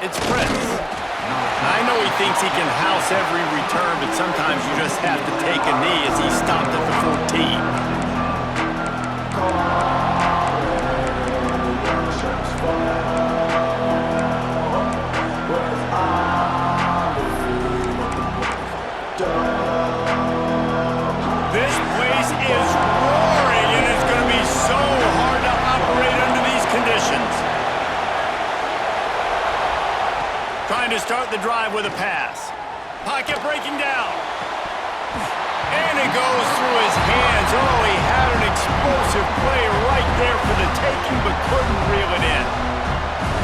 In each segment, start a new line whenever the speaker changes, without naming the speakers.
It's Prince. I know he thinks he can house every return, but sometimes you just have to take a knee as he stopped at the 14. This place is roaring, and it's going to be so hard to operate under these conditions. Trying to start the drive with a pass. Pocket breaking down. And it goes through his hands. Oh, he had an explosive play right there for the taking, but couldn't reel it in.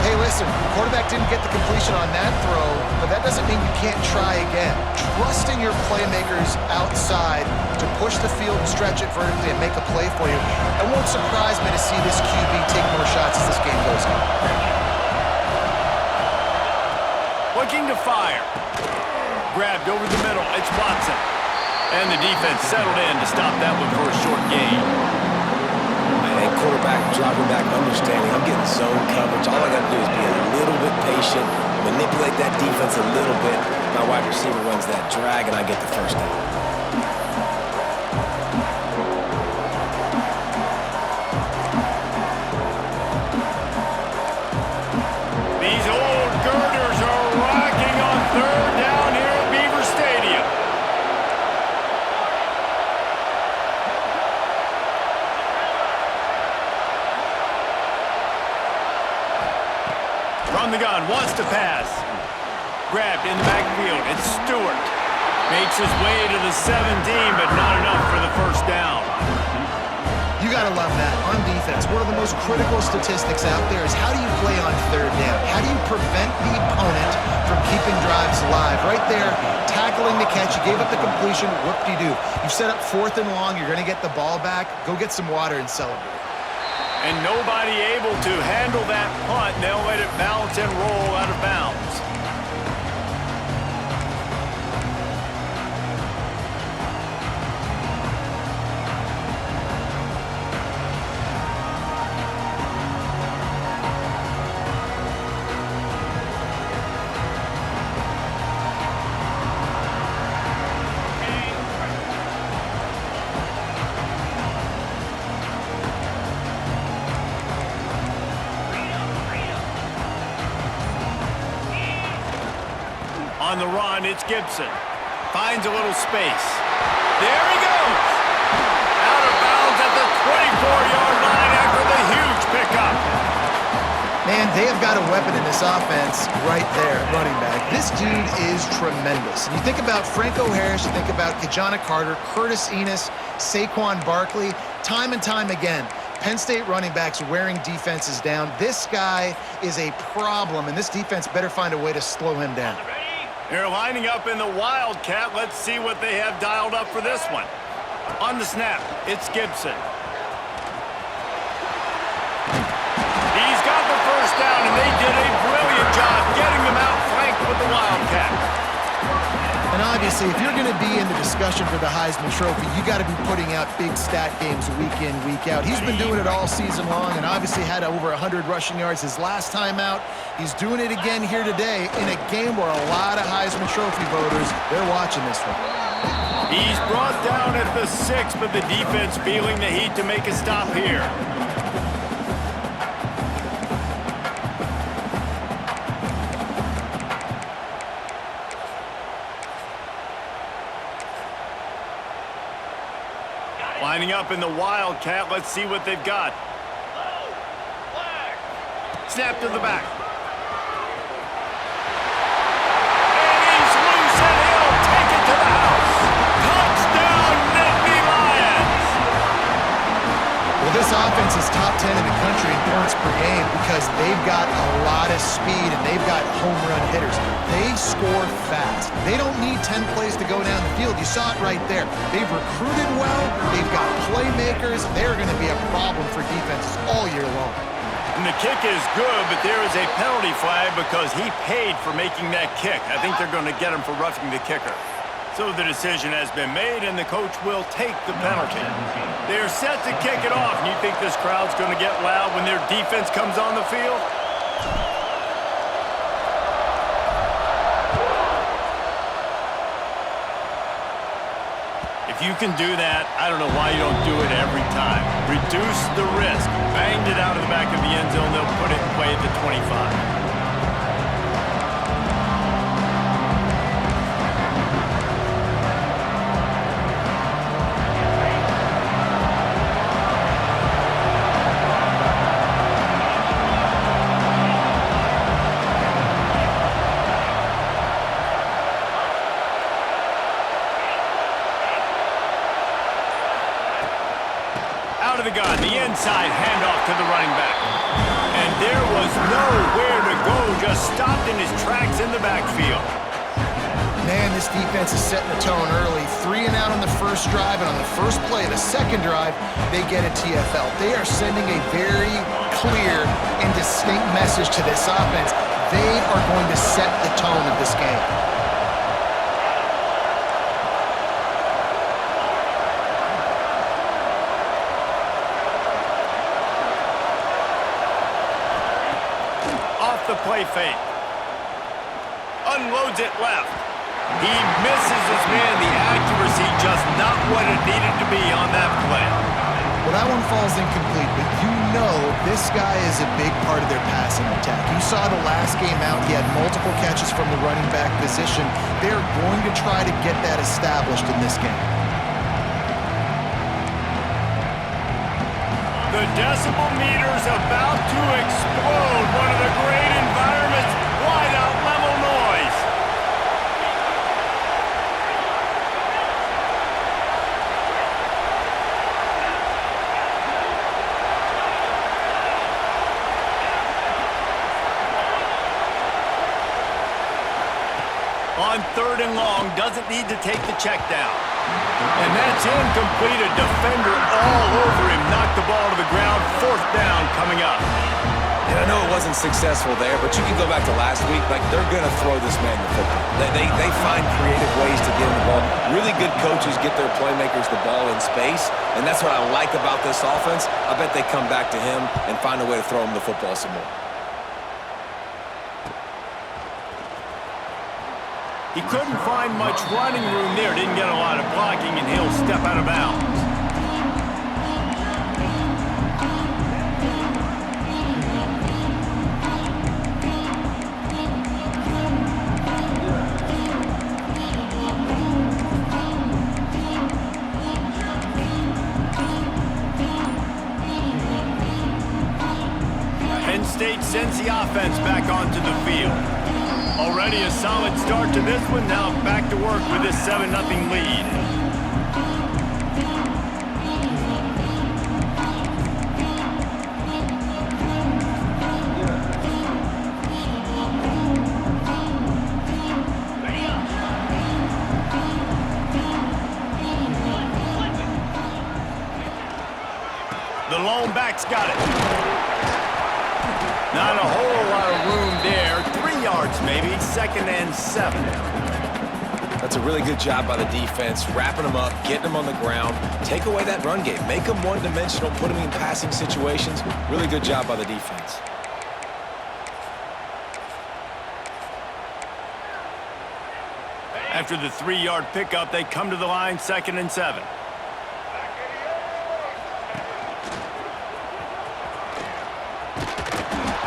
Hey, listen, quarterback didn't get the completion on that throw, but that doesn't mean you can't try again. Trusting your playmakers outside to push the field and stretch it vertically and make a play for you. It won't surprise me to see this QB take more shots as this game goes on.
Looking to fire. Grabbed over the middle. It's Watson. And the defense settled in to stop that one for a short gain.
Man, quarterback dropping back, understanding. I'm getting zone coverage. All I got to do is be a little bit patient, manipulate that defense a little bit. My wide receiver runs that drag, and I get the first down.
These old girders are rocking on third down here at Beaver Stadium. From the gun, wants to pass. Grabbed in the backfield. It's Stewart. Makes his way to the 17, but not enough for the first down.
You got to love that. On defense, one of the most critical statistics out there is how do you play on third down? How do you prevent the opponent from keeping drives alive? Right there, tackling the catch. You gave up the completion. Whoop-de-doo. You've set up 4th and long. You're going to get the ball back. Go get some water and celebrate.
And nobody able to handle that punt. They'll let it bounce and roll out of bounds. On the run, it's Gibson. Finds a little space. There he goes! Out of bounds at the 24-yard line after the huge pickup.
Man, they have got a weapon in this offense right there, running back. This dude is tremendous. And you think about Franco Harris, you think about Kajana Carter, Curtis Enos, Saquon Barkley, time and time again. Penn State running backs wearing defenses down. This guy is a problem, and this defense better find a way to slow him down.
They're lining up in the Wildcat. Let's see what they have dialed up for this one. On the snap, it's Gibson. He's got the first down, and they did a brilliant job getting them out flanked with the Wildcat.
And obviously, if you're going to be in the discussion for the Heisman Trophy, you got to be putting out big stat games week in, week out. He's been doing it all season long and obviously had over 100 rushing yards his last time out. He's doing it again here today in a game where a lot of Heisman Trophy voters, they're watching this one.
He's brought down at the 6, but the defense feeling the heat to make a stop here. Lining up in the Wildcat. Let's see what they've got. Snap to the back. And he's loose, and he'll take it to the house. Touchdown, Nittany Lions!
Well, this offense is top 10 in the country in points per game because they've got a lot of speed and they've got home run hitters. They score fast. They don't need 10 plays to go down the field. You saw it right there. They've recruited well. They've got playmakers. They're going to be a problem for defenses all year long.
And the kick is good, but there is a penalty flag because he paid for making that kick. I think they're going to get him for roughing the kicker. So the decision has been made, and the coach will take the penalty. They're set to kick it off, and you think this crowd's going to get loud when their defense comes on the field? you can do that, I don't know why you don't do it every time. Reduce the risk. Banged it out of the back of the end zone. They'll put it in play at the 25. Out of the gun, the inside handoff to the running back. And there was nowhere to go, just stopped in his tracks in the backfield.
Man, this defense is setting the tone early. 3 and out on the first drive, and on the first play, the second drive, they get a TFL. They are sending a very clear and distinct message to this offense. They are going to set the tone of this game.
The play fake. Unloads it left. He misses his man. The accuracy just not what it needed to be on that play.
Well, that one falls incomplete, but you know this guy is a big part of their passing attack. You saw the last game out. He had multiple catches from the running back position. They're going to try to get that established in this game.
The decibel meter's about to explode. One of the great environments, wide out level noise. On 3rd and long, doesn't need to take the check down. And that's incomplete. A defender all over him. Knocked the ball to the ground. 4th down coming up.
And I know it wasn't successful there, but you can go back to last week. Like, they're going to throw this man the football. They find creative ways to get him the ball. Really good coaches get their playmakers the ball in space, and that's what I like about this offense. I bet they come back to him and find a way to throw him the football some more.
He couldn't find much running room there. Didn't get a lot of blocking, and he'll step out of bounds. Penn State sends the offense back onto the field. Already a solid start to this one. Now back to work with this 7-0 lead. The lone back's got it. Not a whole lot of room there. 3 yards maybe. 2nd and 7.
That's a really good job by the defense, wrapping them up, getting them on the ground, take away that run game, make them one-dimensional, put them in passing situations. Really good job by the defense.
After the 3-yard pickup, they come to the line, 2nd and 7.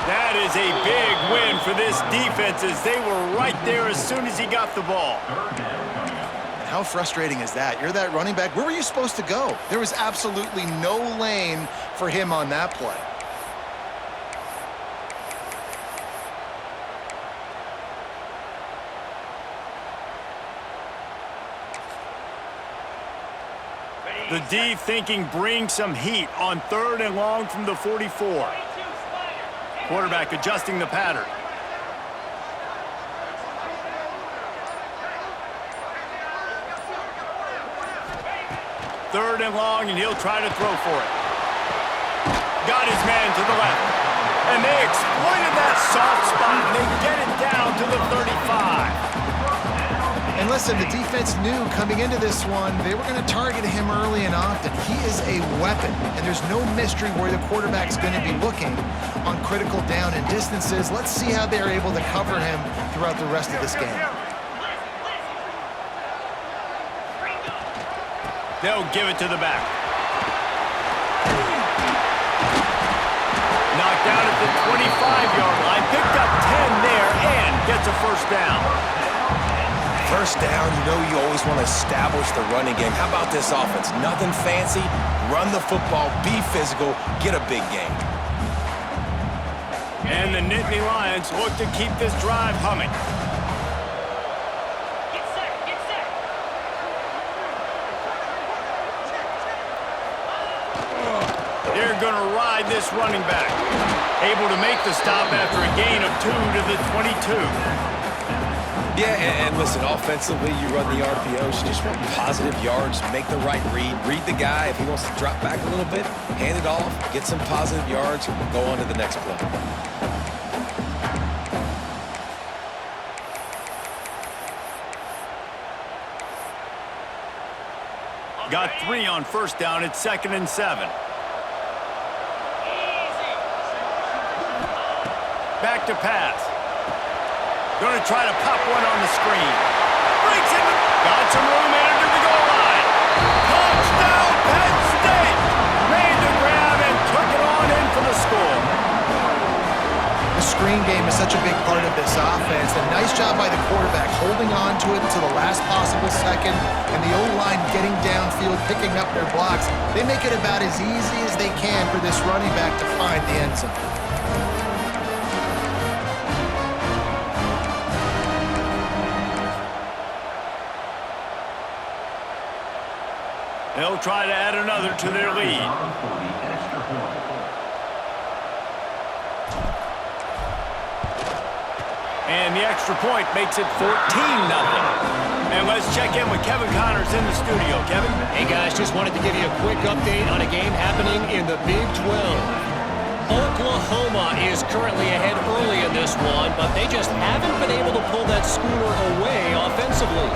That is a big win for this defense as they were right there as soon as he got the ball.
And how frustrating is that? You're that running back. Where were you supposed to go? There was absolutely no lane for him on that play.
The D thinking bring some heat on 3rd and long from the 44. Quarterback adjusting the pattern. 3rd and long, and he'll try to throw for it. Got his man to the left. And they exploited that soft spot. They get it down to the 35.
And listen, the defense knew coming into this one, they were going to target him early and often. He is a weapon, and there's no mystery where the quarterback's going to be looking on critical down and distances. Let's see how they're able to cover him throughout the rest of this game.
They'll give it to the back. Knocked out at the 25-yard line. Picked up 10 there and gets a first down.
First down, you know you always want to establish the running game. How about this offense? Nothing fancy. Run the football, be physical, get a big gain.
And the Nittany Lions look to keep this drive humming.
Get set, get set.
They're going to ride this running back. Able to make the stop after a gain of 2 to the 22.
Yeah, and listen, offensively, you run the RPOs, you just want positive yards, make the right read the guy. If he wants to drop back a little bit, hand it off, get some positive yards, go on to the next play.
Got 3 on first down. It's 2nd and 7. Back to pass. Going to try to pop one on the screen. Breaks it. Got some room into the goal line. Touchdown, Penn State. Made the grab and took it on in for the score.
The screen game is such a big part of this offense. A nice job by the quarterback holding on to it to the last possible second, and the O-line getting downfield, picking up their blocks. They make it about as easy as they can for this running back to find the end zone.
They'll try to add another to their lead. And the extra point makes it 14-0. And let's check in with Kevin Connors in the studio. Kevin?
Hey, guys, just wanted to give you a quick update on a game happening in the Big 12. Oklahoma is currently ahead early in this one, but they just haven't been able to pull that schooner away offensively.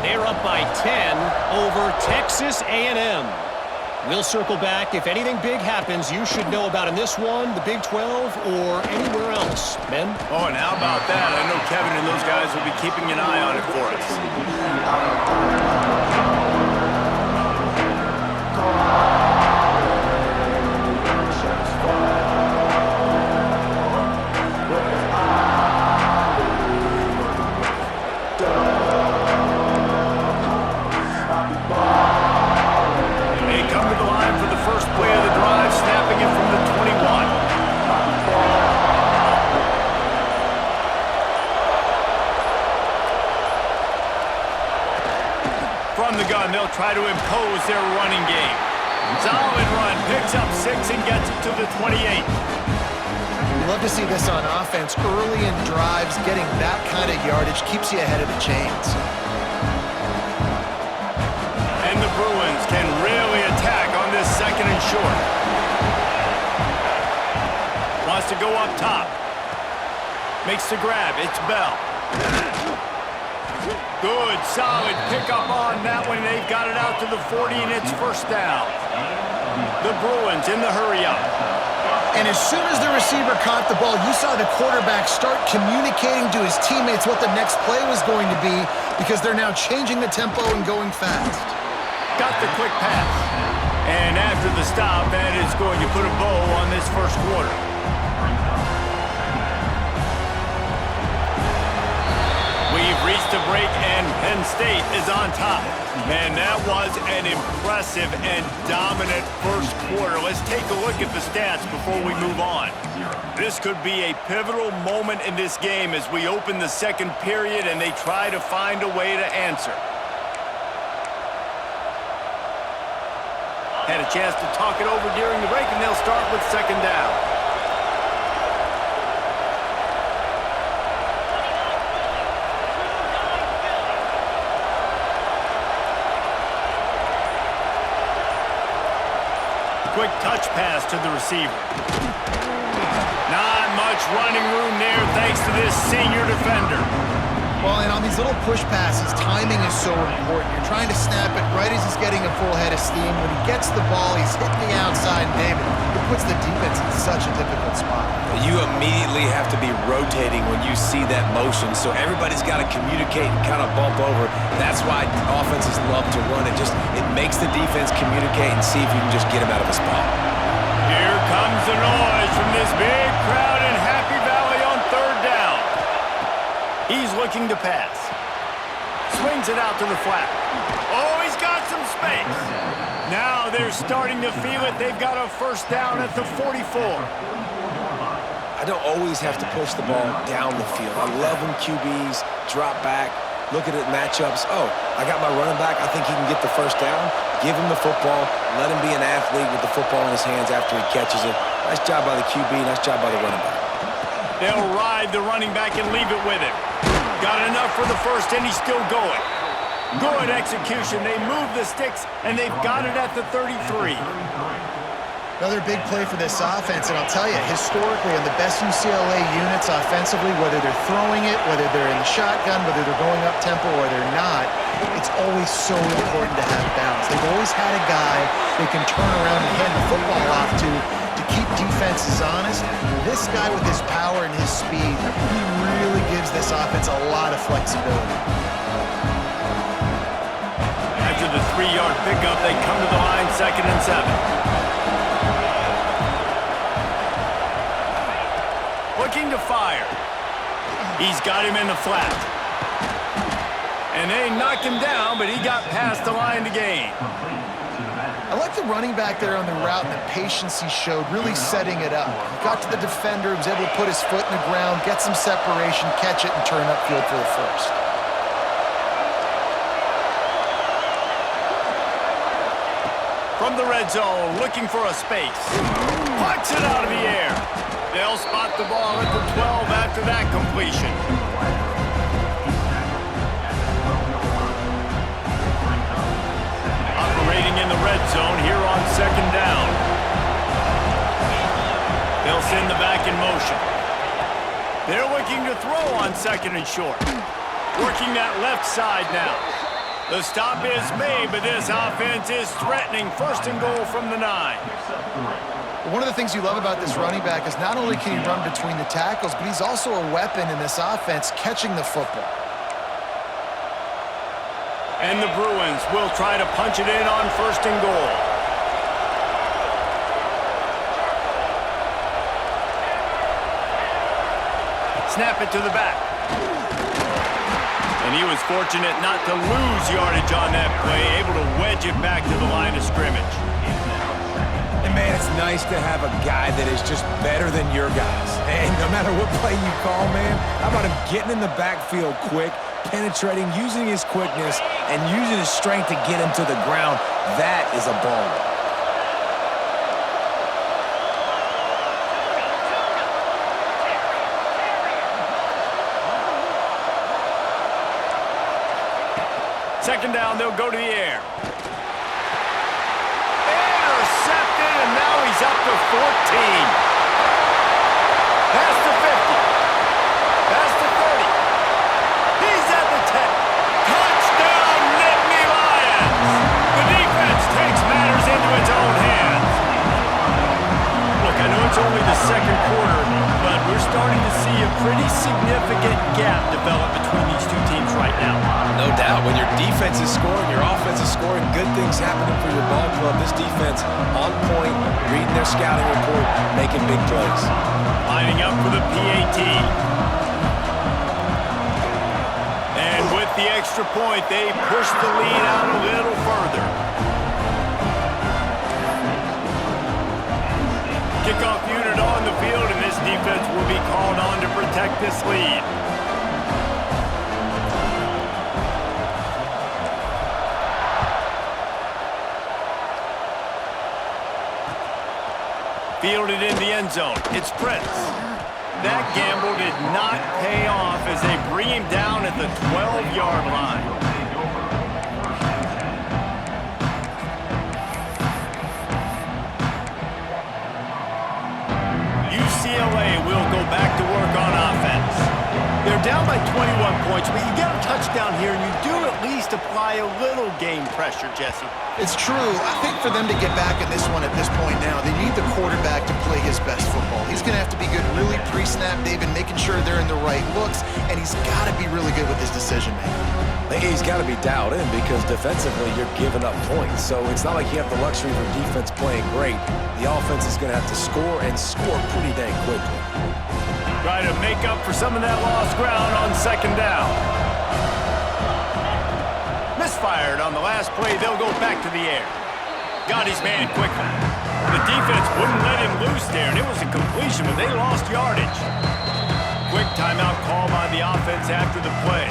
They're up by 10 over Texas A&M. We'll circle back. If anything big happens, you should know about in this one, the Big 12, or anywhere else. Ben?
Oh, and how about that? I know Kevin and those guys will be keeping an eye on it for us. From the gun, they'll try to impose their running game. Solid run, picks up 6 and gets it to the 28.
You love to see this on offense. Early in drives, getting that kind of yardage keeps you ahead of the chains.
And the Bruins can really attack on this 2nd and short. Wants to go up top. Makes the grab. It's Bell. Good, solid pickup on that one. They've got it out to the 40, and it's first down. The Bruins in the hurry-up.
And as soon as the receiver caught the ball, you saw the quarterback start communicating to his teammates what the next play was going to be because they're now changing the tempo and going fast.
Got the quick pass. And after the stop, that is going to put a bow on this first quarter. We've reached a break, and Penn State is on top. Man, that was an impressive and dominant first quarter. Let's take a look at the stats before we move on. This could be a pivotal moment in this game as we open the second period and they try to find a way to answer. Had a chance to talk it over during the break, and they'll start with 2nd down. Quick touch pass to the receiver. Not much running room there thanks to this senior defender.
Well, and on these little push passes, timing is so important. You're trying to snap it right as he's getting a full head of steam. When he gets the ball, he's hitting the outside, and David, it puts the defense in such a difficult spot.
You immediately have to be rotating when you see that motion, so everybody's got to communicate and kind of bump over. That's why offenses love to run it. It makes the defense communicate and see if you can just get him out of a spot.
Here comes the noise from this big crowd in Happy Valley on third down. He's looking to pass. Swings it out to the flat. Oh, he's got some space. Now they're starting to feel it. They've got a first down at the 44.
I don't always have to push the ball down the field. I love when QBs drop back, look at it matchups. Oh, I got my running back. I think he can get the first down. Give him the football. Let him be an athlete with the football in his hands after he catches it. Nice job by the QB. Nice job by the running back.
They'll ride the running back and leave it with him. Got enough for the first, and he's still going. Good execution. They move the sticks, and they've got it at the 33.
Another big play for this offense, and I'll tell you, historically, on the best UCLA units offensively, whether they're throwing it, whether they're in the shotgun, whether they're going up-tempo or they're not, it's always so important to have balance. They've always had a guy they can turn around and hand the football off to keep defenses honest. This guy with his power and his speed, he really gives this offense a lot of flexibility.
After the 3-yard pickup, they come to the line, 2nd and 7. Looking to fire. He's got him in the flat. And they knocked him down, but he got past the line to gain.
I like the running back there on the route and the patience he showed, really setting it up. He got to the defender, was able to put his foot in the ground, get some separation, catch it, and turn upfield for the first.
From the red zone, looking for a space. Puts it out of the air. They'll spot the ball at the 12 after that completion. Operating in the red zone here on 2nd down. They'll send the back in motion. They're looking to throw on 2nd and short. Working that left side now. The stop is made, but this offense is threatening 1st and goal from the 9.
One of the things you love about this running back is not only can he run between the tackles, but he's also a weapon in this offense catching the football.
And the Bruins will try to punch it in on 1st and goal. Snap it to the back. And he was fortunate not to lose yardage on that play, able to wedge it back to the line of scrimmage.
And man, it's nice to have a guy that is just better than your guys. And no matter what play you call, man, how about him getting in the backfield quick, penetrating, using his quickness, and using his strength to get him to the ground. That is a baller.
Second down, they'll go to the air. Intercepted, and now he's up to 14. Past the 50. Past the 30. He's at the 10. Touchdown, Nittany Lions! The defense takes matters into its own hands. Look, I know it's only the 2nd quarter, but we're starting to see a pretty significant gap develop between these two teams right now.
No doubt. When your defense is scoring, your offense is scoring, good things happening for your ball club. This defense on point, reading their scouting report, making big plays.
Lining up for the PAT. And with the extra point, they push the lead out a little further. Kickoff unit on the field, and this defense will be called on to protect this lead. Fielded in the end zone. It's Prince. That gamble did not pay off as they bring him down at the 12-yard line. UCLA will go back to work on offense. They're You're down by 21 points, but you get a touchdown here, and you do at least apply a little game pressure, Jesse.
It's true. I think for them to get back in this one at this point now, they need the quarterback to play his best football. He's going to have to be good really pre-snap, David, making sure they're in the right looks, and he's got to be really good with his decision-making.
He's got to be dialed in because defensively you're giving up points. So it's not like you have the luxury of your defense playing great. The offense is going to have to score and score pretty dang quickly.
Try to make up for some of that lost ground on second down. Misfired on the last play. They'll go back to the air. Got his man quickly. The defense wouldn't let him loose there, and it was a completion, but they lost yardage. Quick timeout call by the offense after the play.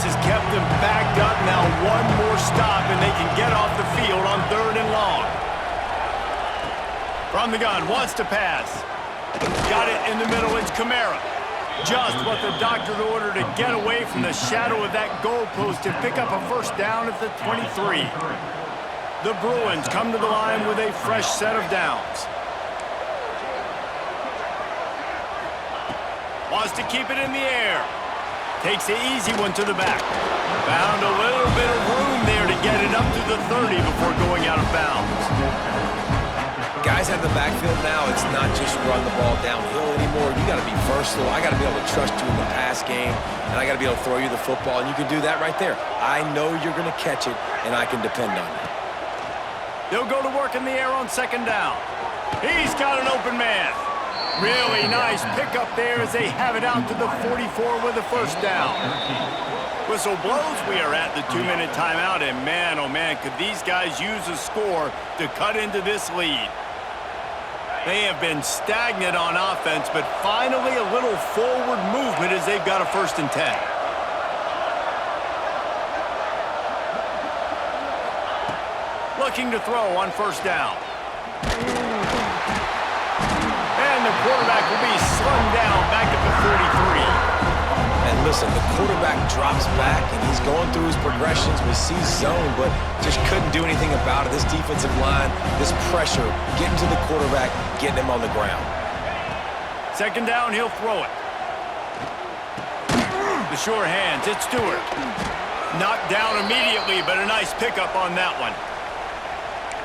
Has kept them backed up. Now one more stop and they can get off the field on 3rd and long. From the gun, wants to pass. Got it in the middle. It's Kamara. Just what the doctor ordered to get away from the shadow of that goalpost and pick up a first down at the 23. The Bruins come to the line with a fresh set of downs. Wants to keep it in the air. Takes the easy one to the back. Found a little bit of room there to get it up to the 30 before going out of bounds.
Guys have the backfield now. It's not just run the ball downhill anymore. You got to be versatile. I got to be able to trust you in the pass game, and I got to be able to throw you the football, and you can do that right there. I know you're going to catch it, and I can depend on you.
They'll go to work in the air on second down. He's got an open man. Really nice pickup there as they have it out to the 44 with a first down. Whistle blows. We are at the 2-minute timeout, and man, oh man, could these guys use a score to cut into this lead. They have been stagnant on offense, but finally a little forward movement as they've got a 1st and 10. Looking to throw on first down. And the quarterback will be slung down back at the 33.
And listen, the quarterback drops back, and he's going through his progressions. We see zone, but just couldn't do anything about it. This defensive line, this pressure, getting to the quarterback, getting him on the ground.
Second down, he'll throw it. The sure hands, it's Stewart. Knocked down immediately, but a nice pickup on that one.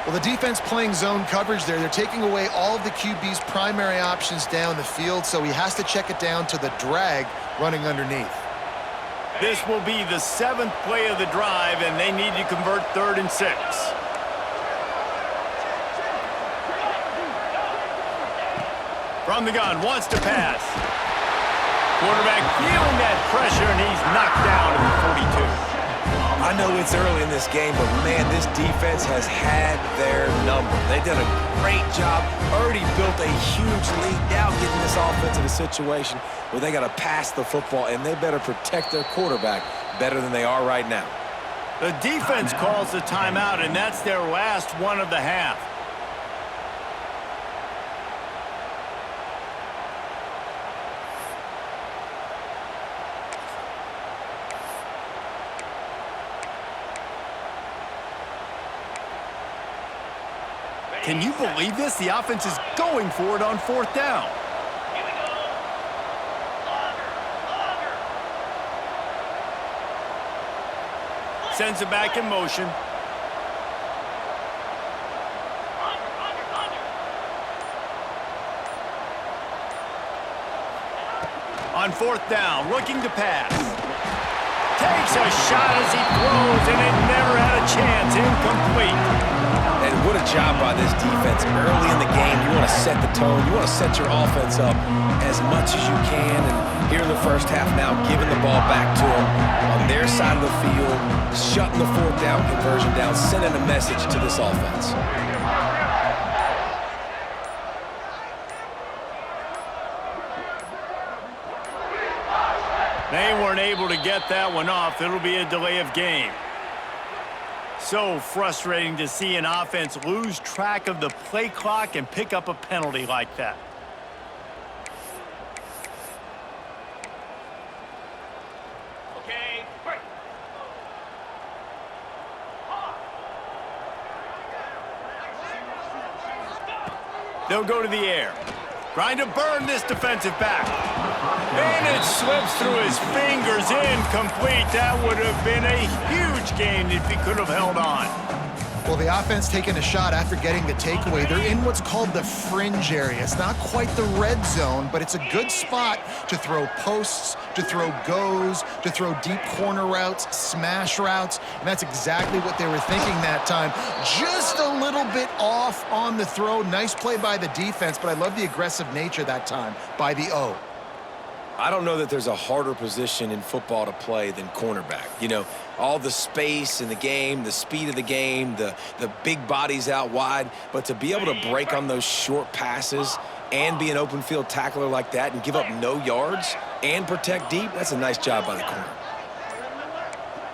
Well, the defense playing zone coverage there. They're taking away all of the QB's primary options down the field, so he has to check it down to the drag running underneath.
This will be the 7th play of the drive, and they need to convert 3rd and 6. From the gun, wants to pass. Quarterback feeling that pressure, and he's knocked down at the 42.
I know it's early in this game, but man, this defense has had their number. They did a great job, already built a huge lead, now getting this offense in a situation where they got to pass the football, and they better protect their quarterback better than they are right now.
The defense calls the timeout, and that's their last one of the half. Can you believe this? The offense is going for it on 4th down. Sends it back in motion. On 4th down, looking to pass. Takes a shot as he throws, and it never had a chance. Incomplete.
And what a job by this defense. Early in the game, you want to set the tone. You want to set your offense up as much as you can. And here in the first half now, giving the ball back to them on their side of the field, shutting the 4th down conversion down, sending a message to this offense. They weren't able to get that one off. It'll be a delay of game.
So frustrating to see an offense lose track of the play clock and pick up a penalty like that. They'll go to the air. Trying to burn this defensive back. And it slips through his fingers, incomplete. That would have been a huge gain if he could have held on.
Well, the offense taking a shot after getting the takeaway. They're in what's called the fringe area. It's not quite the red zone, but it's a good spot to throw posts, to throw goes, to throw deep corner routes, smash routes, and that's exactly what they were thinking that time. Just a little bit off on the throw. Nice play by the defense, but I love the aggressive nature that time by the O.
I don't know that there's a harder position in football to play than cornerback. You know, all the space in the game, the speed of the game, the big bodies out wide. But to be able to break on those short passes and be an open field tackler like that and give up no yards and protect deep, that's a nice job by the corner.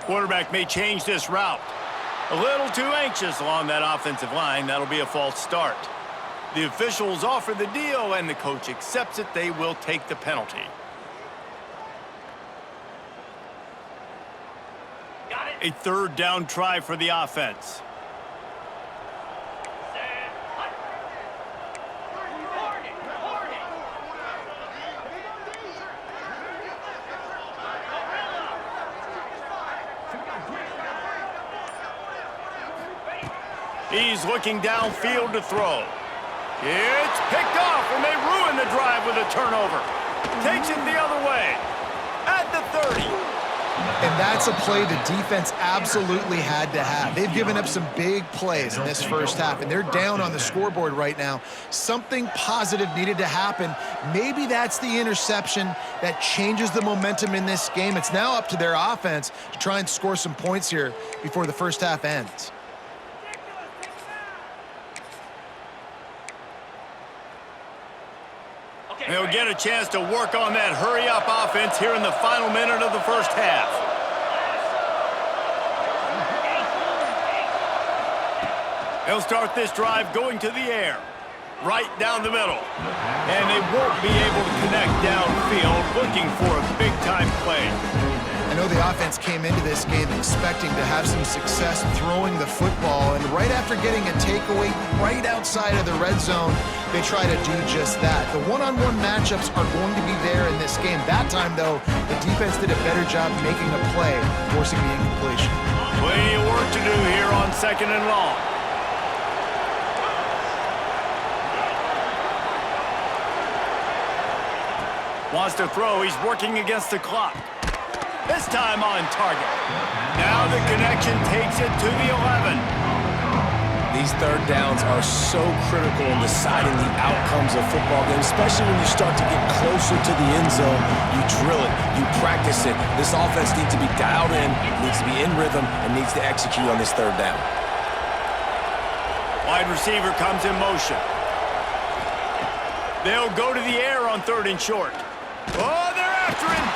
Quarterback may change this route. A little too anxious along that offensive line. That'll be a false start. The officials offer the deal, and the coach accepts it. They will take the penalty. A third down try for the offense. He's looking downfield to throw. It's picked off, and they ruin the drive with a turnover. Takes it the other way. At the 30.
And that's a play the defense absolutely had to have. They've given up some big plays in this first half, and they're down on the scoreboard right now. Something positive needed to happen. Maybe that's the interception that changes the momentum in this game. It's now up to their offense to try and score some points here before the first half ends.
They'll get a chance to work on that hurry-up offense here in the final minute of the first half. They'll start this drive going to the air, right down the middle. And they won't be able to connect downfield, looking for a big-time play.
I know the offense came into this game expecting to have some success throwing the football, and right after getting a takeaway right outside of the red zone, they try to do just that. The one-on-one matchups are going to be there in this game. That time, though, the defense did a better job making a play, forcing the incompletion.
Plenty of work to do here on 2nd and long. Wants to throw. He's working against the clock. This time on target. Now the connection takes it to the 11.
These third downs are so critical in deciding the outcomes of football games, especially when you start to get closer to the end zone. You drill it, you practice it. This offense needs to be dialed in, needs to be in rhythm, and needs to execute on this third down.
Wide receiver comes in motion. They'll go to the air on 3rd and short. Oh, they're after him.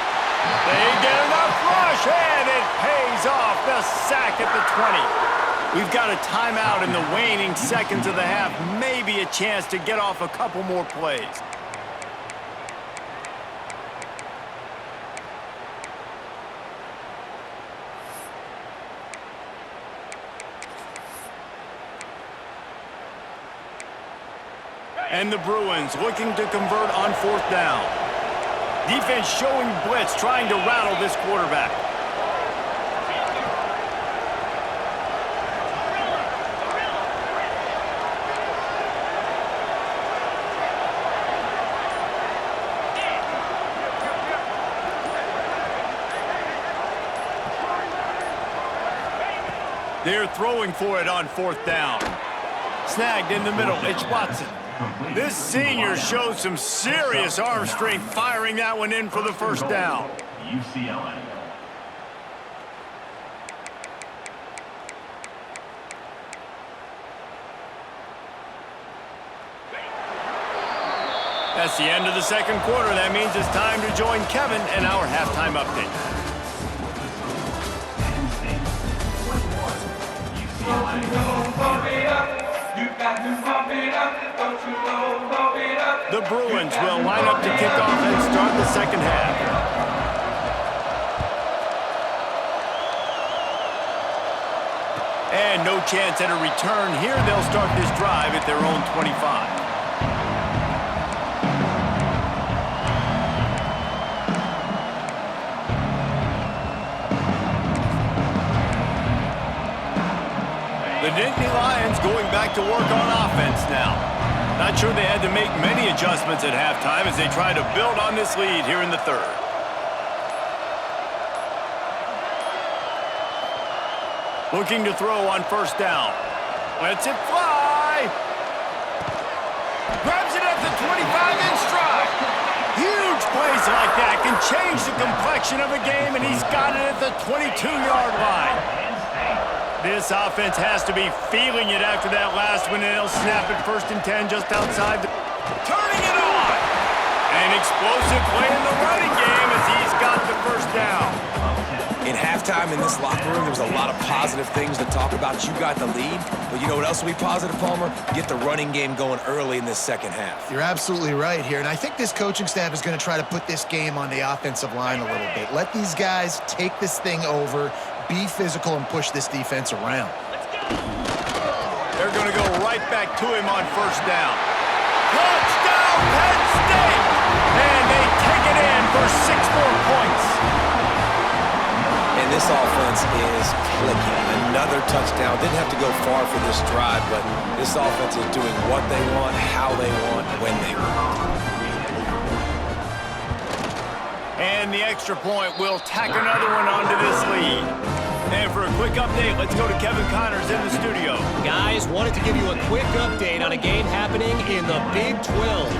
They get enough rush, and it pays off. The sack at the 20. We've got a timeout in the waning seconds of the half. Maybe a chance to get off a couple more plays. And the Bruins looking to convert on 4th down. Defense showing blitz, trying to rattle this quarterback. They're throwing for it on 4th down. Snagged in the middle, it's Watson. This senior shows some serious arm strength, firing that one in for the first down. UCLA. That's the end of the 2nd quarter. That means it's time to join Kevin in our halftime update. The Bruins will line up to kick off and start the second half. And no chance at a return here. They'll start this drive at their own 25. The Nittany Lions going back to work on offense now. Not sure they had to make many adjustments at halftime as they try to build on this lead here in the third. Looking to throw on first down. Lets it fly. Grabs it at the 25 in stride. Huge plays like that can change the complexion of a game, and he's got it at the 22-yard line. This offense has to be feeling it after that last one, and they'll snap it 1st and 10 just outside. Turning it on! An explosive play in the running game as he's got the first down.
In halftime in this locker room, there was a lot of positive things to talk about. You got the lead, but you know what else will be positive, Palmer? Get the running game going early in this second half.
You're absolutely right here, and I think this coaching staff is going to try to put this game on the offensive line a little bit. Let these guys take this thing over, be physical, and push this defense around.
They're going to go right back to him on first down. Touchdown, Penn State! And they take it in for 6 more points.
And this offense is clicking. Another touchdown. Didn't have to go far for this drive, but this offense is doing what they want, how they want, when they want.
And the extra point will tack another one onto this lead. And for a quick update, let's go to Kevin Connors in the studio.
Guys, wanted to give you a quick update on a game happening in the Big 12.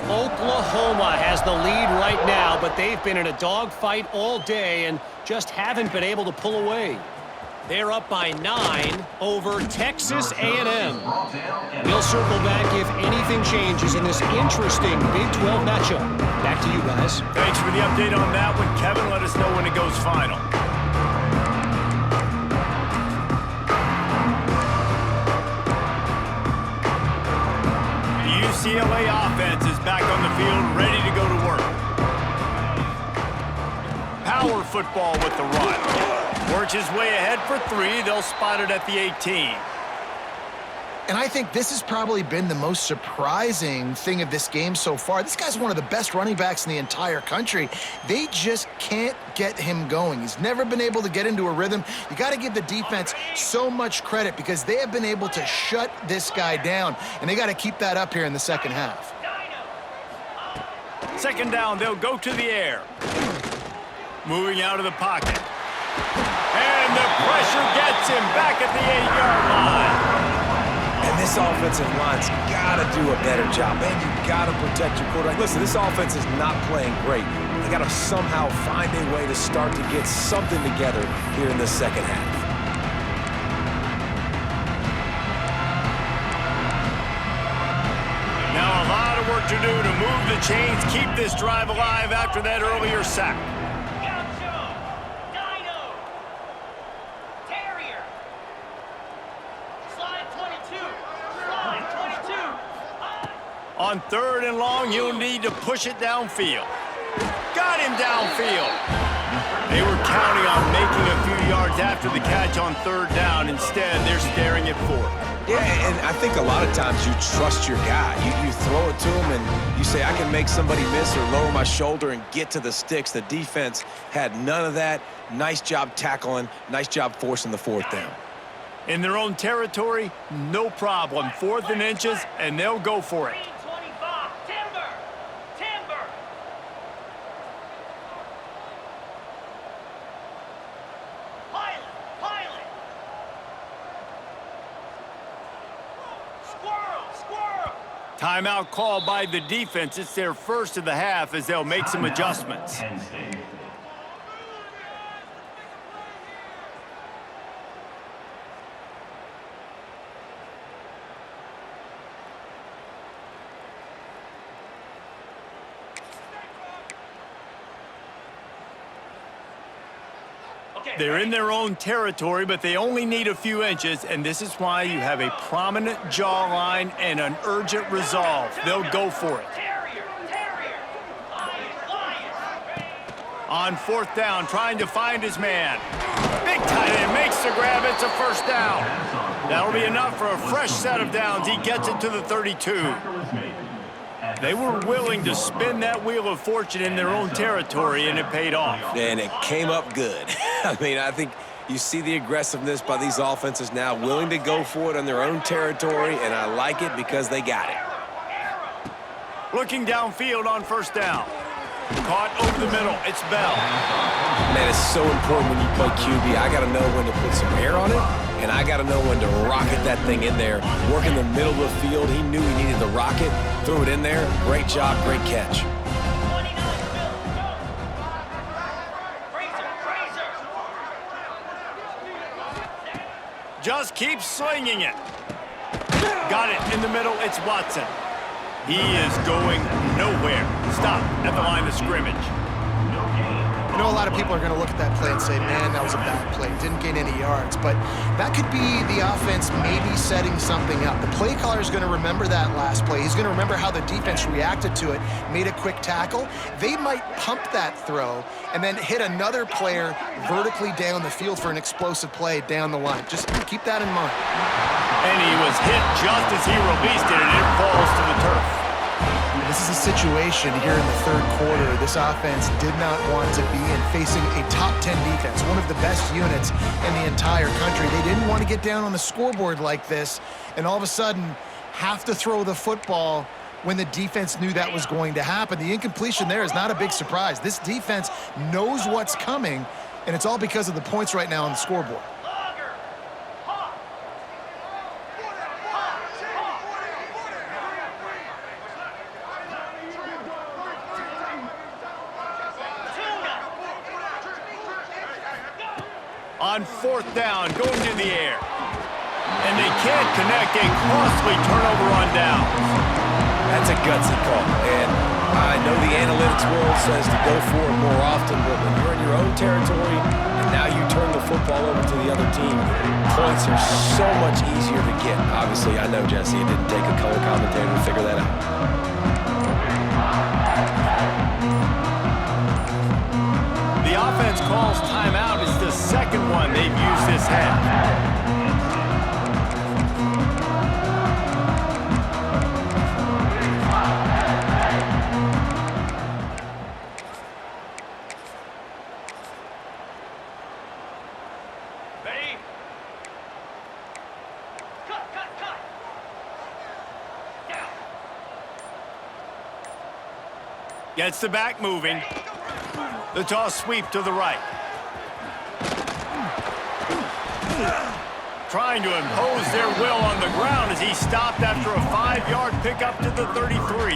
Oklahoma has the lead right now, but they've been in a dogfight all day and just haven't been able to pull away. They're up by 9 over Texas A&M. We'll circle back if anything changes in this interesting Big 12 matchup. Back to you guys.
Thanks for the update on that one, Kevin. Let us know when it goes final. The UCLA offense is back on the field, ready to go to work. Power football with the run. Works his way ahead for 3. They'll spot it at the 18.
And I think this has probably been the most surprising thing of this game so far. This guy's one of the best running backs in the entire country. They just can't get him going. He's never been able to get into a rhythm. You got to give the defense so much credit because they have been able to shut this guy down, and they got to keep that up here in the second half.
Second down, they'll go to the air. Moving out of the pocket. And the pressure gets him back at the 8-yard line.
And this offensive line's got to do a better job. Man, you got to protect your quarterback. Listen, this offense is not playing great. They got to somehow find a way to start to get something together here in the second half.
Now a lot of work to do to move the chains, keep this drive alive after that earlier sack. On 3rd and long, you'll need to push it downfield. Got him downfield. They were counting on making a few yards after the catch on 3rd down. Instead, they're staring at 4th.
Yeah, and I think a lot of times you trust your guy. You throw it to him and you say, I can make somebody miss or lower my shoulder and get to the sticks. The defense had none of that. Nice job tackling. Nice job forcing the 4th down.
In their own territory, no problem. 4th and inches, and they'll go for it. Timeout called by the defense. It's their first of the half as they'll make some adjustments. They're in their own territory, but they only need a few inches, and this is why you have a prominent jawline and an urgent resolve. They'll go for it. On fourth down, trying to find his man. Big tight end makes the grab. It's a first down. That'll be enough for a fresh set of downs. He gets it to the 32. They were willing to spin that wheel of fortune in their own territory, and it paid off.
And it came up good. I mean, I think you see the aggressiveness by these offenses now, willing to go for it on their own territory, and I like it because they got it.
Looking downfield on first down. Caught over the middle. It's Bell.
Man, it's so important when you play QB. I got to know when to put some air on it, and I got to know when to rocket that thing in there. Work in the middle of the field. He knew he needed the rocket. Threw it in there. Great job, great catch.
Just keep slinging it. Got it in the middle. It's Watson. He is going nowhere. Stop at the line of scrimmage.
You know, a lot of people are going to look at that play and say, man, that was a bad play. Didn't gain any yards. But that could be the offense maybe setting something up. The play caller is going to remember that last play. He's going to remember how the defense reacted to it, made a quick tackle. They might pump that throw and then hit another player vertically down the field for an explosive play down the line. Just keep that in mind.
And he was hit just as he released it, and it falls to the turf.
This is a situation here in the third quarter this offense did not want to be in, facing a top 10 defense, one of the best units in the entire country. They didn't want to get down on the scoreboard like this and all of a sudden have to throw the football when the defense knew that was going to happen. The incompletion there is not a big surprise. This defense knows what's coming, and it's all because of the points right now on the scoreboard.
On fourth down, going to the air. And they can't connect. A costly turnover on downs.
That's a gutsy call. And I know the analytics world says to go for it more often, but when you're in your own territory and now you turn the football over to the other team, points are so much easier to get. Obviously, I know, Jesse, it didn't take a color commentator to figure that out.
The offense calls timeout. It's the second one they've used this half.
Ready? Cut. Down.
Gets the back moving. The toss sweep to the right. Trying to impose their will on the ground as he stopped after a 5-yard pickup to the 33.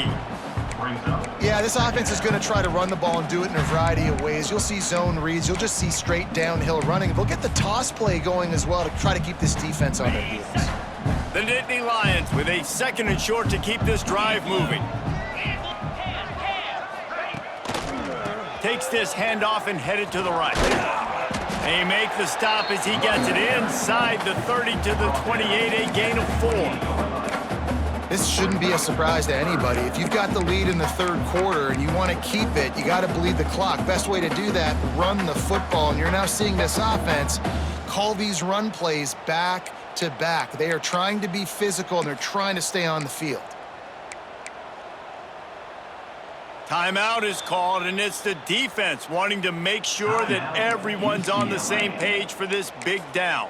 Yeah, this offense is going to try to run the ball and do it in a variety of ways. You'll see zone reads. You'll just see straight downhill running. They'll get the toss play going as well to try to keep this defense on their heels.
The Nittany Lions with a second and short to keep this drive moving. Takes this handoff and headed to the right. They make the stop as he gets it inside the 30 to the 28, a gain of 4.
This shouldn't be a surprise to anybody. If you've got the lead in the third quarter and you want to keep it, you got to bleed the clock. Best way to do that, run the football. And you're now seeing this offense call these run plays back to back. They are trying to be physical and they're trying to stay on the field.
Timeout is called, and it's the defense wanting to make sure that everyone's on the same page for this big down.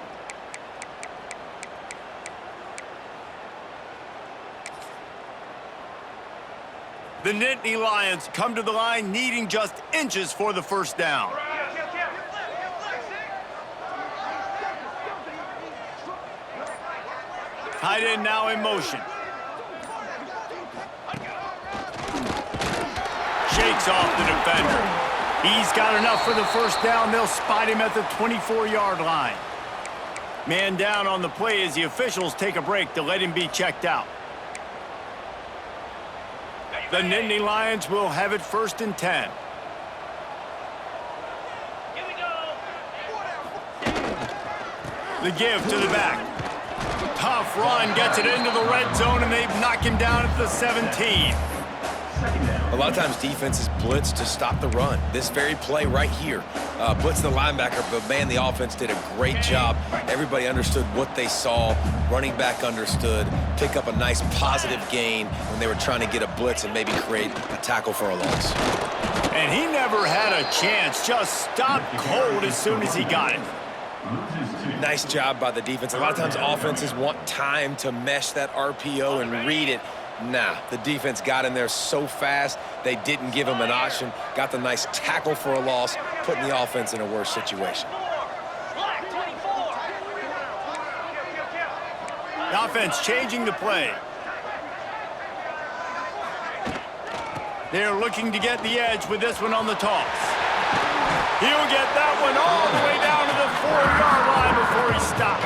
The Nittany Lions come to the line needing just inches for the first down. Tight end now in motion. Shakes off the defender. He's got enough for the first down. They'll spot him at the 24-yard line. Man down on the play as the officials take a break to let him be checked out. The Nittany Lions will have it 1st and 10.
Here we go.
The give to the back. Tough run, gets it into the red zone, and they've knocked him down at the 17.
A lot of times defenses blitz to stop the run. This very play right here, blitz the linebacker, but man, the offense did a great job. Everybody understood what they saw. Running back understood. Pick up a nice positive gain when they were trying to get a blitz and maybe create a tackle for a loss.
And he never had a chance, just stopped cold as soon as he got it.
Nice job by the defense. A lot of times offenses want time to mesh that RPO and read it. Nah, the defense got in there so fast, they didn't give him an option. Got the nice tackle for a loss, putting the offense in a worse situation.
The offense changing the play. They're looking to get the edge with this one on the toss. He'll get that one all the way down to the 4-yard line before he stopped.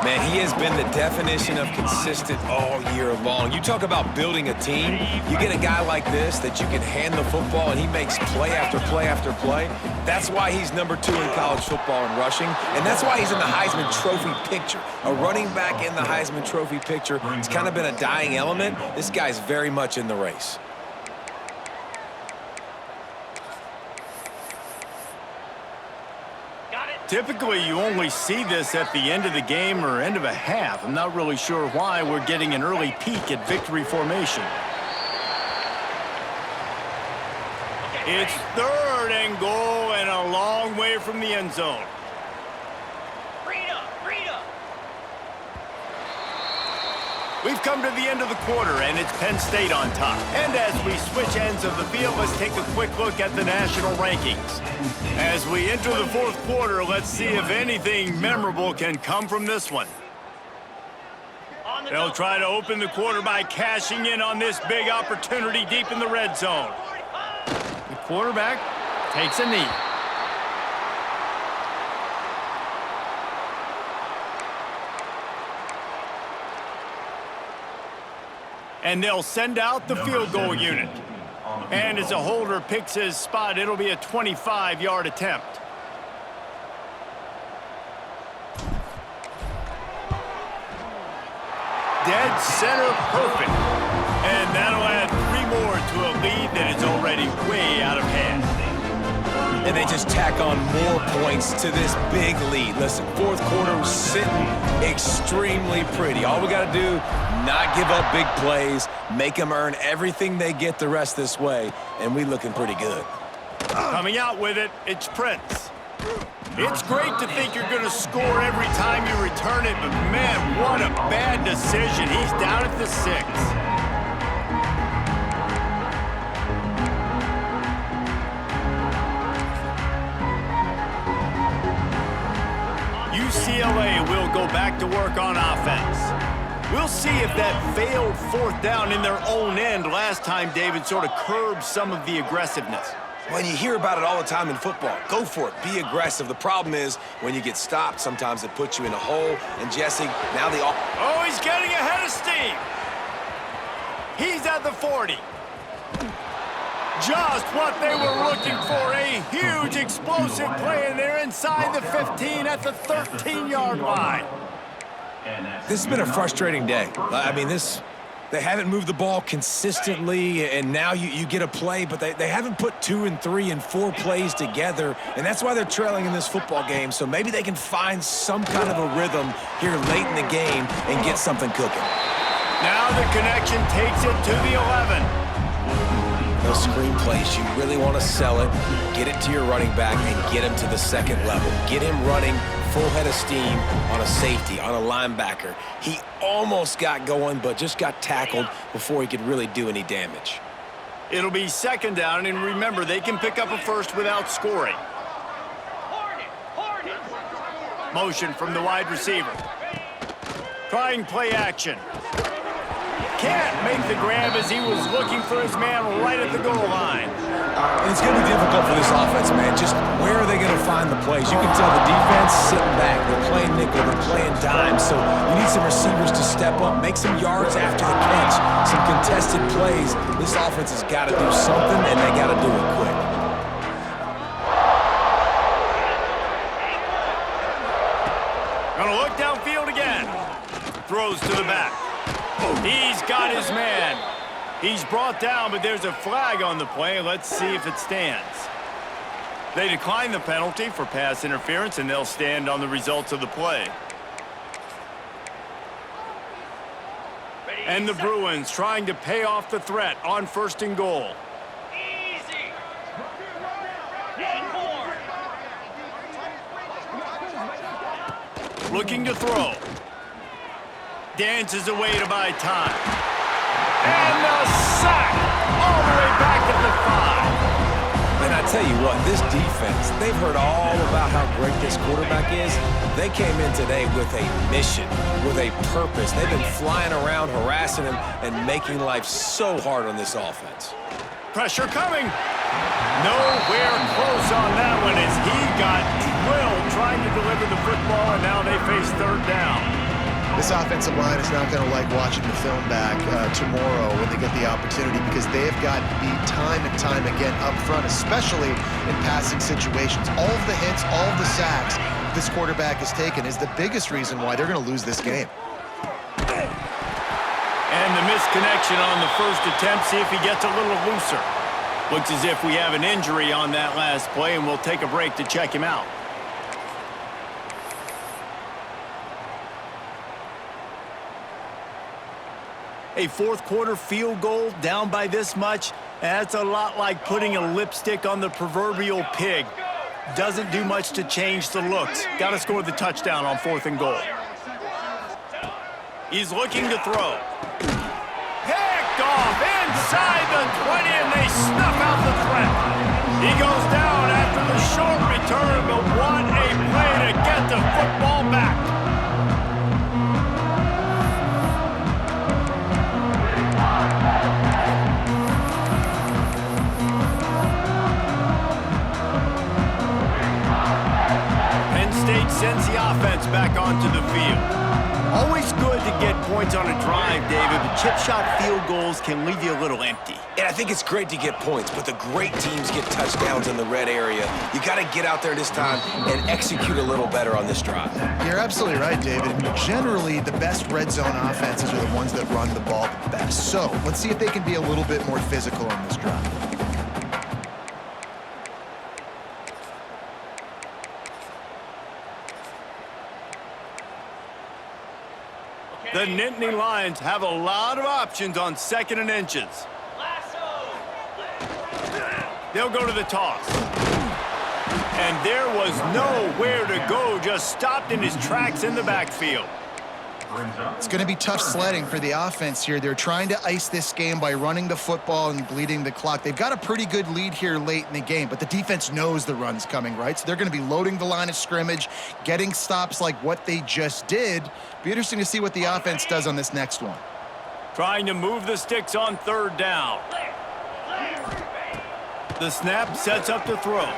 Man, he has been the definition of consistent all year long. You talk about building a team. You get a guy like this that you can hand the football and he makes play after play after play. That's why he's number 2 in college football in rushing, and that's why he's in the Heisman Trophy picture. A running back in the Heisman Trophy picture. It's kind of been a dying element. This guy's very much in the race.
Typically, you only see this at the end of the game or end of a half. I'm not really sure why we're getting an early peek at victory formation. It's 3rd and goal and a long way from the end zone. We've come to the end of the quarter, and it's Penn State on top. And as we switch ends of the field, let's take a quick look at the national rankings. As we enter the 4th quarter, let's see if anything memorable can come from this one. They'll try to open the quarter by cashing in on this big opportunity deep in the red zone. The quarterback takes a knee. And they'll send out the field goal unit. And as a holder picks his spot, it'll be a 25-yard attempt. Dead center perfect. And that'll add 3 more to a lead that is already way out of hand.
And they just tack on more points to this big lead. Listen, 4th quarter was sitting extremely pretty. All we got to do, not give up big plays, make them earn everything they get the rest this way, and we looking pretty good.
Coming out with it, it's Prince. It's great to think you're going to score every time you return it, but man, what a bad decision. He's down at the 6. UCLA will go back to work on offense. We'll see if that failed 4th down in their own end last time, David, sort of curbed some of the aggressiveness.
When you hear about it all the time in football, go for it, be aggressive. The problem is when you get stopped, sometimes it puts you in a hole. And Jesse, now the...
Oh, he's getting ahead of steam. He's at the 40. Just what they were looking for, a huge explosive play, and they're inside the 15 at the 13-yard line.
This has been a frustrating day. I mean, they haven't moved the ball consistently, and now you get a play, but they haven't put 2 and 3 and 4 plays together, and that's why they're trailing in this football game. So maybe they can find some kind of a rhythm here late in the game and get something cooking.
Now the connection takes it to the 11.
Those screen plays, you really want to sell it, get it to your running back, and get him to the 2nd level. Get him running full head of steam on a safety, on a linebacker. He almost got going, but just got tackled before he could really do any damage.
It'll be 2nd down, and remember, they can pick up a first without scoring. Motion from the wide receiver. Trying play action. Can't make the grab as he was looking for his man right at the goal line.
And it's going to be difficult for this offense, man. Just where are they going to find the plays? You can tell the defense sitting back. They're playing nickel. They're playing dime. So you need some receivers to step up, make some yards after the catch, some contested plays. This offense has got to do something, and they got to do it quick.
Throws to the back. He's got his man. He's brought down, but there's a flag on the play. Let's see if it stands. They decline the penalty for pass interference, and they'll stand on the results of the play. And the Bruins trying to pay off the threat on 1st and goal.
Easy.
Looking to throw. Dances away to buy time. And the sack all the way back to the 5.
And I tell you what, this defense, they've heard all about how great this quarterback is. They came in today with a mission, with a purpose. They've been flying around, harassing him, and making life so hard on this offense.
Pressure coming. Nowhere close on that one as he got drilled trying to deliver the football, and now they face 3rd down.
This offensive line is not going to like watching the film back tomorrow when they get the opportunity, because they have got beat time and time again up front, especially in passing situations. All of the hits, all of the sacks this quarterback has taken is the biggest reason why they're going to lose this game.
And the misconnection on the first attempt. See if he gets a little looser. Looks as if we have an injury on that last play, and we'll take a break to check him out. A 4th quarter field goal down by this much, that's a lot like putting a lipstick on the proverbial pig. Doesn't do much to change the looks. Got to score the touchdown on 4th and goal. He's looking to throw. Picked off inside the 20, and they snuff out the threat. He goes down after the short return, but what a play to get the football back. Sends the offense back onto the field. Always good to get points on a drive, David, but chip shot field goals can leave you a little empty.
And I think it's great to get points, but the great teams get touchdowns in the red area. You got to get out there this time and execute a little better on this drive.
You're absolutely right, David. Generally, the best red zone offenses are the ones that run the ball the best. So let's see if they can be a little bit more physical on this drive.
The Nittany Lions have a lot of options on 2nd and inches. They'll go to the toss. And there was nowhere to go, just stopped in his tracks in the backfield.
It's going to be tough sledding for the offense here. They're trying to ice this game by running the football and bleeding the clock. They've got a pretty good lead here late in the game, but the defense knows the run's coming, right? So they're going to be loading the line of scrimmage, getting stops like what they just did. Be interesting to see what the offense does on this next one.
Trying to move the sticks on 3rd down. The snap sets up the throw.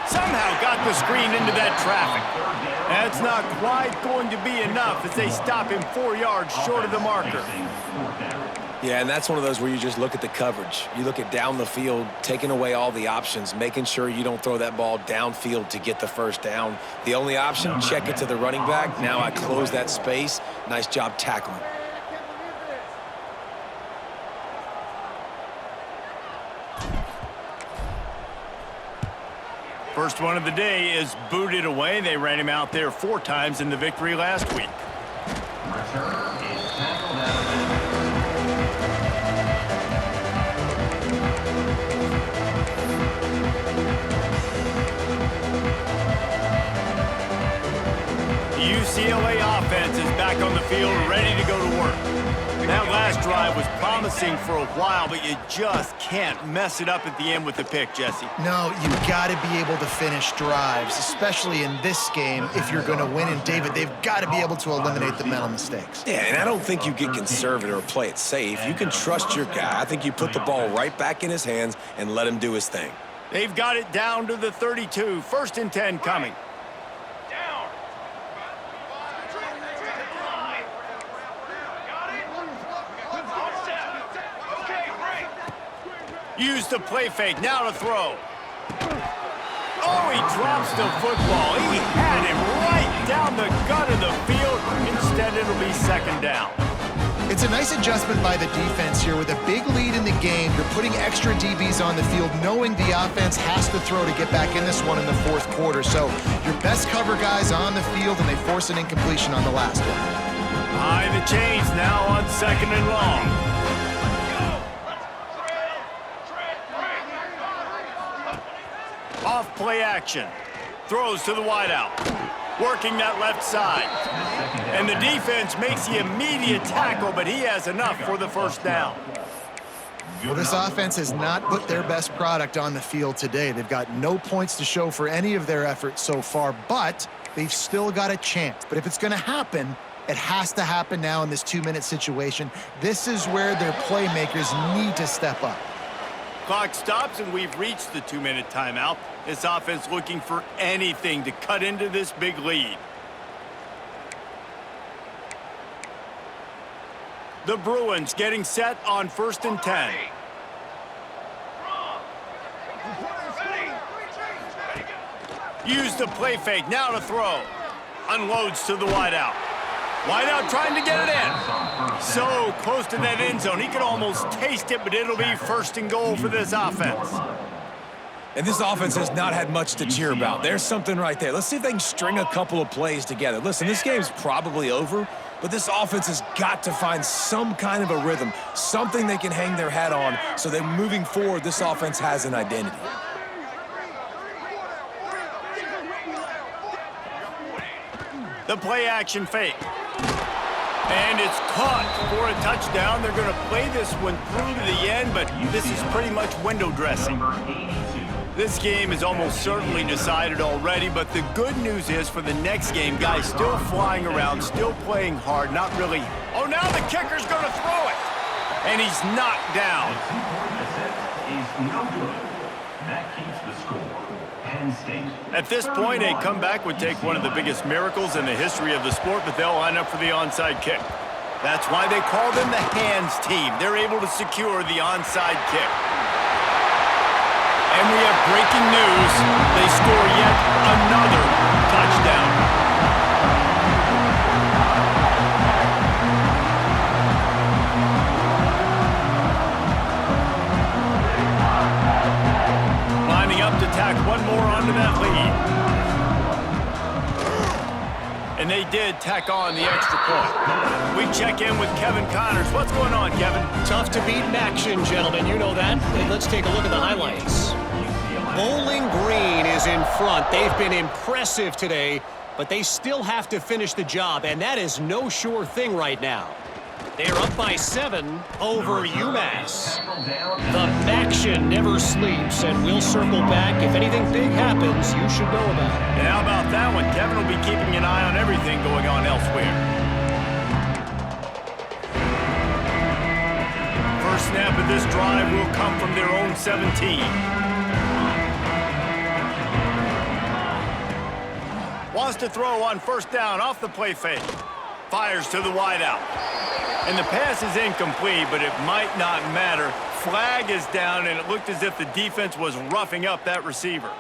Somehow got the screen into that traffic. That's not quite going to be enough as they stop him 4 yards short of the marker.
Yeah, and that's one of those where you just look at the coverage. You look at down the field, taking away all the options, making sure you don't throw that ball downfield to get the 1st down. The only option, check it to the running back. Now I close that space. Nice job tackling.
First one of the day is booted away. They ran him out there 4 times in the victory last week. The UCLA offense is back on the field, ready to go to work. That last drive was promising for a while, but you just can't mess it up at the end with the pick, Jesse.
No, you've got to be able to finish drives, especially in this game if you're going to win. And, David, they've got to be able to eliminate the mental mistakes.
Yeah, and I don't think you get conservative or play it safe. You can trust your guy. I think you put the ball right back in his hands and let him do his thing.
They've got it down to the 32. 1st and 10 coming. Use the play fake, now to throw. Oh, he drops the football. He had him right down the gut of the field. Instead Instead, it'll be second down.
It's a nice adjustment by the defense here. With a big lead in the game, you're putting extra DBs on the field, knowing the offense has to throw to get back in this one in the fourth quarter. So your best cover guys on the field, and they force an incompletion on the last one.
High the chains now on second and long. Off play action. Throws to the wideout. Working that left side. And the defense makes the immediate tackle, but he has enough for the first down.
Well, this offense has not put their best product on the field today. They've got no points to show for any of their efforts so far, but they've still got a chance. But if it's going to happen, it has to happen now in this 2-minute situation. This is where their playmakers need to step up.
Clock stops, and we've reached the 2-minute timeout. This offense looking for anything to cut into this big lead. The Bruins getting set on 1st and 10. Use the play fake, now to throw. Unloads to the wideout. Wideout trying to get it in. So close to that end zone. He could almost taste it, but it'll be 1st and goal for this offense.
And this offense has not had much to cheer about. There's something right there. Let's see if they can string a couple of plays together. Listen, this game's probably over, but this offense has got to find some kind of a rhythm, something they can hang their hat on, so that moving forward, this offense has an identity.
The play action fake. And it's caught for a touchdown. They're going to play this one through to the end, but this is pretty much window dressing. This game is almost certainly decided already, but the good news is for the next game, guys still flying around, still playing hard, not really. Oh, now the kicker's going to throw it. And he's knocked down. At this point, a comeback would take one of the biggest miracles in the history of the sport, but they'll line up for the onside kick. That's why they call them the hands team. They're able to secure the onside kick. And we have breaking news. They score yet another touchdown. Lining up to tack one more onto that lead. And they did tack on the extra point. We check in with Kevin Connors. What's going on, Kevin?
Tough to beat in action, gentlemen. You know that. And let's take a look at the highlights. Bowling Green is in front. They've been impressive today, but they still have to finish the job, and that is no sure thing right now. They're up by 7 over UMass. The Faction never sleeps, and we'll circle back. If anything big happens, you should know about it.
And how about that one? Kevin will be keeping an eye on everything going on elsewhere. First snap of this drive will come from their own 17. Wants to throw on first down off the play fake. Fires to the wideout. And the pass is incomplete, but it might not matter. Flag is down, and it looked as if the defense was roughing up that receiver.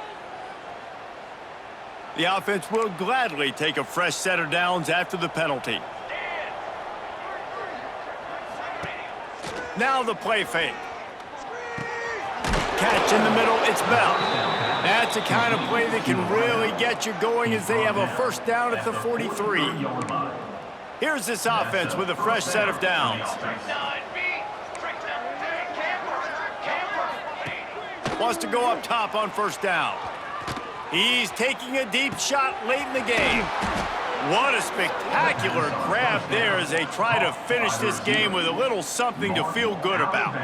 The offense will gladly take a fresh set of downs after the penalty. Now the play fake. Catch in the middle, it's Bell. That's the kind of play that can really get you going as they have a first down at the 43. Here's this offense with a fresh set of downs. Wants to go up top on first down. He's taking a deep shot late in the game. What a spectacular grab there as they try to finish this game with a little something to feel good about.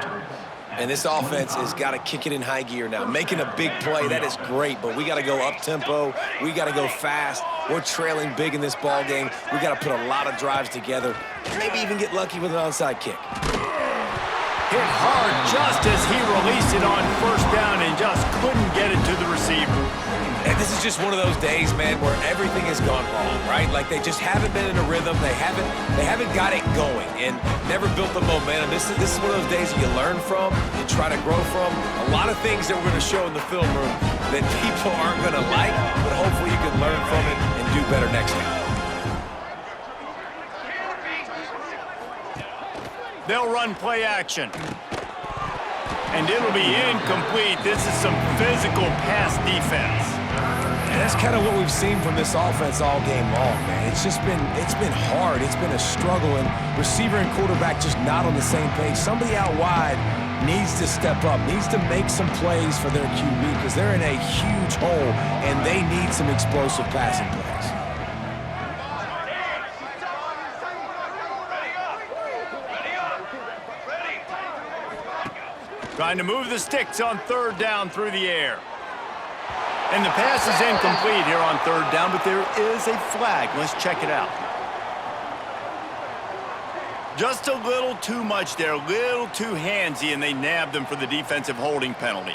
And this offense has got to kick it in high gear now. Making a big play, that is great, but we got to go up-tempo. We got to go fast. We're trailing big in this ball game. We got to put a lot of drives together, maybe even get lucky with an onside kick.
Hit hard just as he released it on first down and just couldn't get it to the receiver.
And this is just one of those days, man, where everything has gone wrong, right? Like they just haven't been in a rhythm. They haven't got it going and never built the momentum. This is one of those days that you learn from, you try to grow from. A lot of things that we're going to show in the film room that people aren't going to like, but hopefully you can learn from it and do better next time.
They'll run play action. And it'll be incomplete. This is some physical pass defense.
And that's kind of what we've seen from this offense all game long, man. It's been hard. It's been a struggle, and receiver and quarterback just not on the same page. Somebody out wide needs to step up, needs to make some plays for their QB because they're in a huge hole, and they need some explosive passing plays.
Trying to move the sticks on third down through the air. And the pass is incomplete here on third down, but there is a flag. Let's check it out. Just a little too much there, a little too handsy, and they nabbed them for the defensive holding penalty.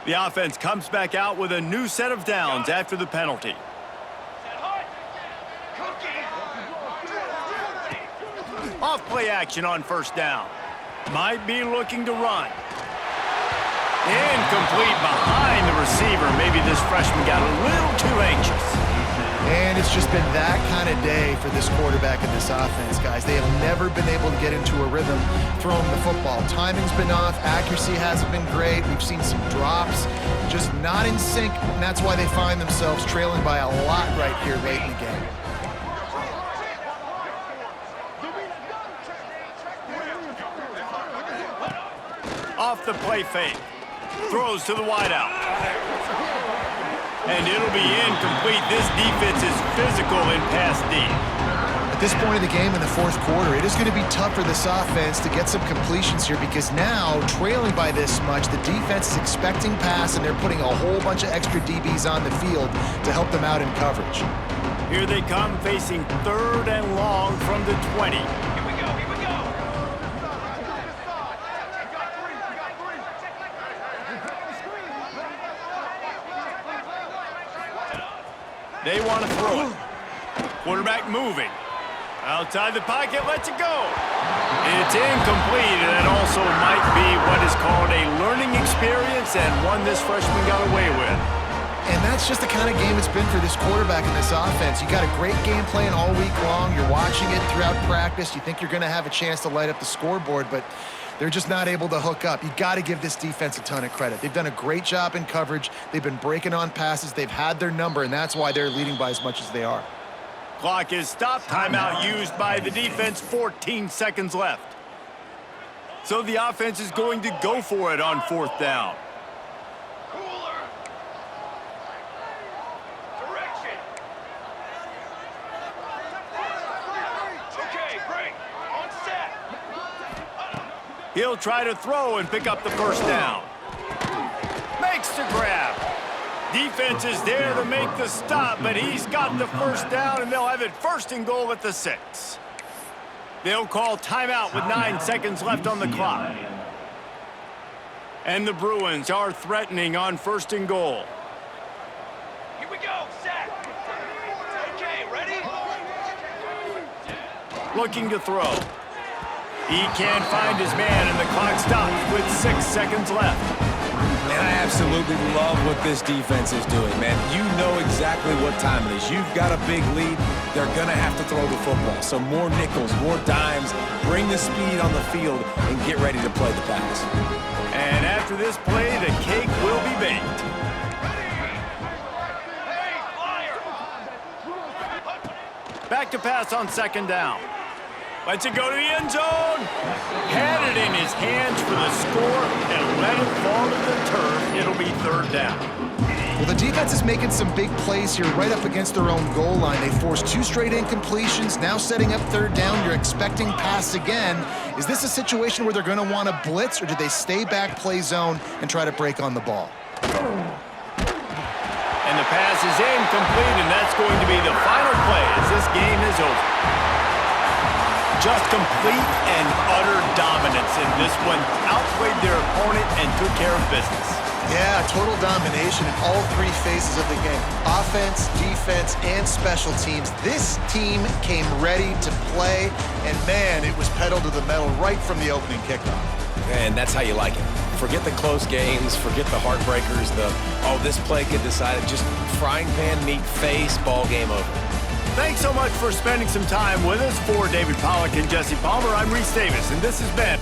The offense comes back out with a new set of downs after the penalty. Off play action on first down. Might be looking to run. Incomplete behind the receiver. Maybe this freshman got a little too anxious.
And it's just been that kind of day for this quarterback and this offense, guys. They have never been able to get into a rhythm throwing the football. Timing's been off. Accuracy hasn't been great. We've seen some drops, just not in sync, and that's why they find themselves trailing by a lot right here late in the game.
Off the play fake. Throws to the wideout. And it'll be incomplete. This defense is physical in pass deep.
At this point of the game in the fourth quarter, it is going to be tough for this offense to get some completions here because now, trailing by this much, the defense is expecting pass, and they're putting a whole bunch of extra DBs on the field to help them out in coverage.
Here they come, facing third and long from the 20. They want to throw it. Quarterback moving. Outside the pocket, lets it go. It's incomplete, and it also might be what is called a learning experience and one this freshman got away with.
And that's just the kind of game it's been for this quarterback and this offense. You got a great game plan all week long. You're watching it throughout practice. You think you're going to have a chance to light up the scoreboard, but they're just not able to hook up. You got to give this defense a ton of credit. They've done a great job in coverage. They've been breaking on passes. They've had their number, and that's why they're leading by as much as they are.
Clock is stopped. Timeout used by the defense. 14 seconds left. So the offense is going to go for it on fourth down. He'll try to throw and pick up the first down. Makes the grab. Defense is there to make the stop, but he's got the first down, and they'll have it first and goal at the 6. They'll call timeout with 9 seconds left on the clock. And the Bruins are threatening on first and goal.
Here we go, set. Okay, ready?
Looking to throw. He can't find his man, and the clock stops with 6 seconds left.
And I absolutely love what this defense is doing, man. You know exactly what time it is. You've got a big lead. They're going to have to throw the football. So more nickels, more dimes, bring the speed on the field, and get ready to play the pass.
And after this play, the cake will be baked. Back to pass on second down. Lets it go to the end zone. Had it in his hands for the score and let it fall to the turf. It'll be third down.
Well, the defense is making some big plays here right up against their own goal line. They forced 2 straight incompletions, now setting up third down. You're expecting pass again. Is this a situation where they're going to want to blitz, or do they stay back, play zone, and try to break on the ball?
And the pass is incomplete, and that's going to be the final play as this game is over. Just complete and utter dominance in this one. Outplayed their opponent and took care of business.
Yeah, total domination in all 3 phases of the game. Offense, defense, and special teams. This team came ready to play, and man, it was pedal to the metal right from the opening kickoff.
And that's how you like it. Forget the close games, forget the heartbreakers, this play could decide it. Just frying pan meet face, ball game over.
Thanks so much for spending some time with us. For David Pollack and Jesse Palmer, I'm Reese Davis, and this has been